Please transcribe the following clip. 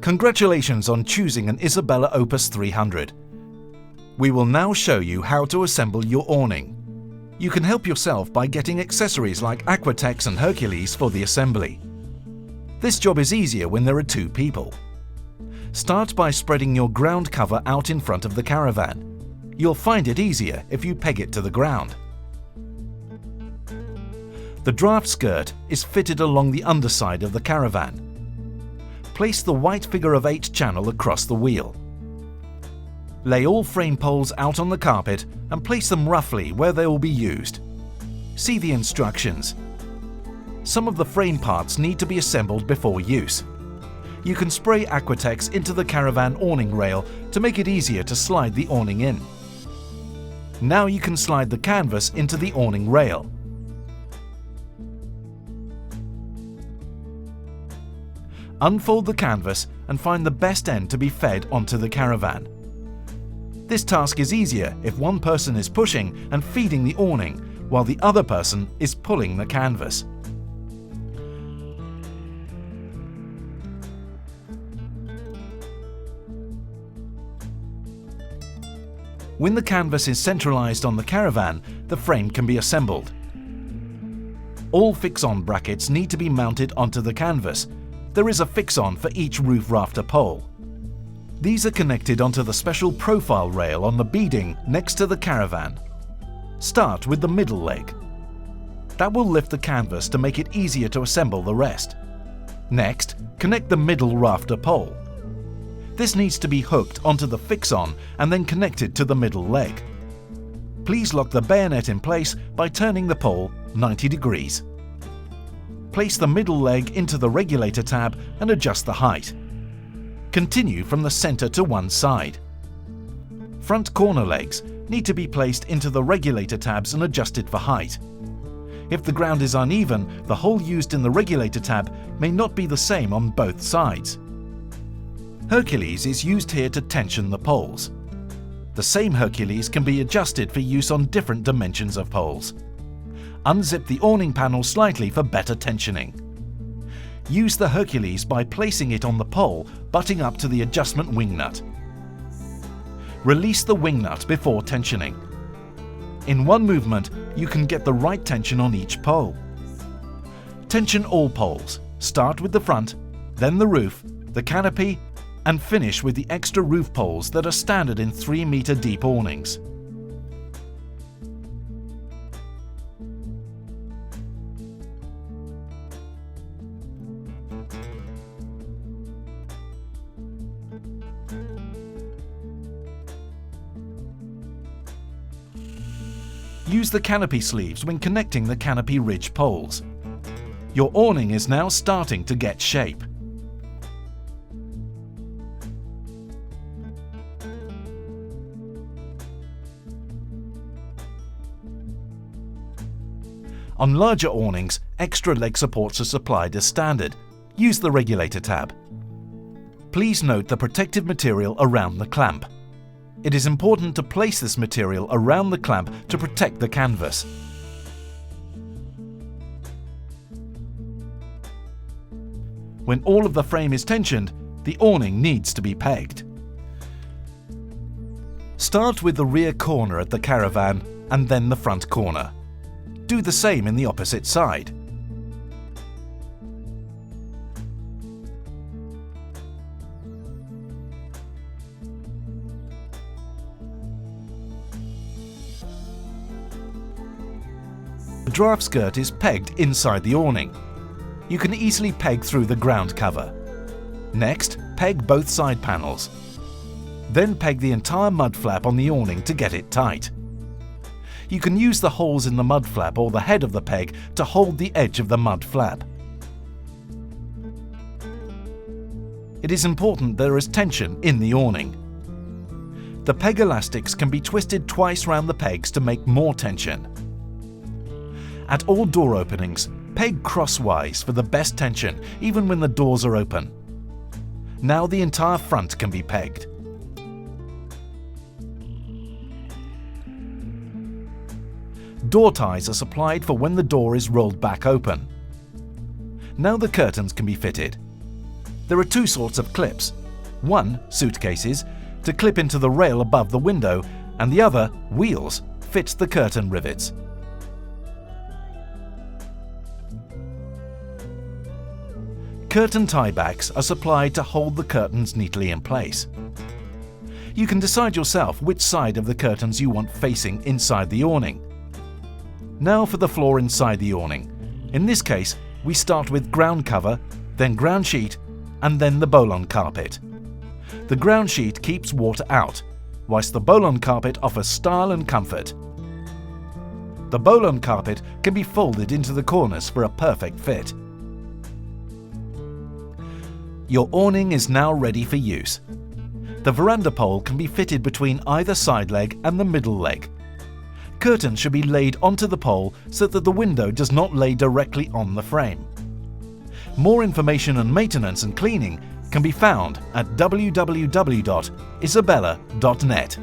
Congratulations on choosing an Isabella Opus 300. We will now show you how to assemble your awning. You can help yourself by getting accessories like Aquatex and Hercules for the assembly. This job is easier when there are two people. Start by spreading your ground cover out in front of the caravan. You'll find it easier if you peg it to the ground. The draft skirt is fitted along the underside of the caravan. Place the white figure of 8 channel across the wheel. Lay all frame poles out on the carpet and place them roughly where they will be used. See the instructions. Some of the frame parts need to be assembled before use. You can spray Aquatex into the caravan awning rail to make it easier to slide the awning in. Now you can slide the canvas into the awning rail. Unfold the canvas and find the best end to be fed onto the caravan. This task is easier if one person is pushing and feeding the awning while the other person is pulling the canvas. When the canvas is centralized on the caravan, the frame can be assembled. All fix-on brackets need to be mounted onto the canvas. There is a fix-on for each roof rafter pole. These are connected onto the special profile rail on the beading next to the caravan. Start with the middle leg. That will lift the canvas to make it easier to assemble the rest. Next, connect the middle rafter pole. This needs to be hooked onto the fix-on and then connected to the middle leg. Please lock the bayonet in place by turning the pole 90 degrees. Place the middle leg into the regulator tab and adjust the height. Continue from the center to one side. Front corner legs need to be placed into the regulator tabs and adjusted for height. If the ground is uneven, the hole used in the regulator tab may not be the same on both sides. Hercules is used here to tension the poles. The same Hercules can be adjusted for use on different dimensions of poles. Unzip the awning panel slightly for better tensioning. Use the Hercules by placing it on the pole, butting up to the adjustment wing nut. Release the wing nut before tensioning. In one movement, you can get the right tension on each pole. Tension all poles. Start with the front, then the roof, the canopy, and finish with the extra roof poles that are standard in 3-meter deep awnings. Use the canopy sleeves when connecting the canopy ridge poles. Your awning is now starting to get shape. On larger awnings, extra leg supports are supplied as standard. Use the regulator tab. Please note the protective material around the clamp. It is important to place this material around the clamp to protect the canvas. When all of the frame is tensioned, the awning needs to be pegged. Start with the rear corner at the caravan and then the front corner. Do the same in the opposite side. The draft skirt is pegged inside the awning. You can easily peg through the ground cover. Next, peg both side panels. Then peg the entire mud flap on the awning to get it tight. You can use the holes in the mud flap or the head of the peg to hold the edge of the mud flap. It is important there is tension in the awning. The peg elastics can be twisted twice round the pegs to make more tension. At all door openings, peg crosswise for the best tension, even when the doors are open. Now the entire front can be pegged. Door ties are supplied for when the door is rolled back open. Now the curtains can be fitted. There are two sorts of clips. One, suitcases, to clip into the rail above the window, and the other, wheels, fits the curtain rivets. Curtain tiebacks are supplied to hold the curtains neatly in place. You can decide yourself which side of the curtains you want facing inside the awning. Now for the floor inside the awning. In this case, we start with ground cover, then ground sheet, and then the bowl-on carpet. The ground sheet keeps water out, whilst the bowl-on carpet offers style and comfort. The bowl-on carpet can be folded into the corners for a perfect fit. Your awning is now ready for use. The veranda pole can be fitted between either side leg and the middle leg. Curtains should be laid onto the pole so that the window does not lay directly on the frame. More information on maintenance and cleaning can be found at www.isabella.net.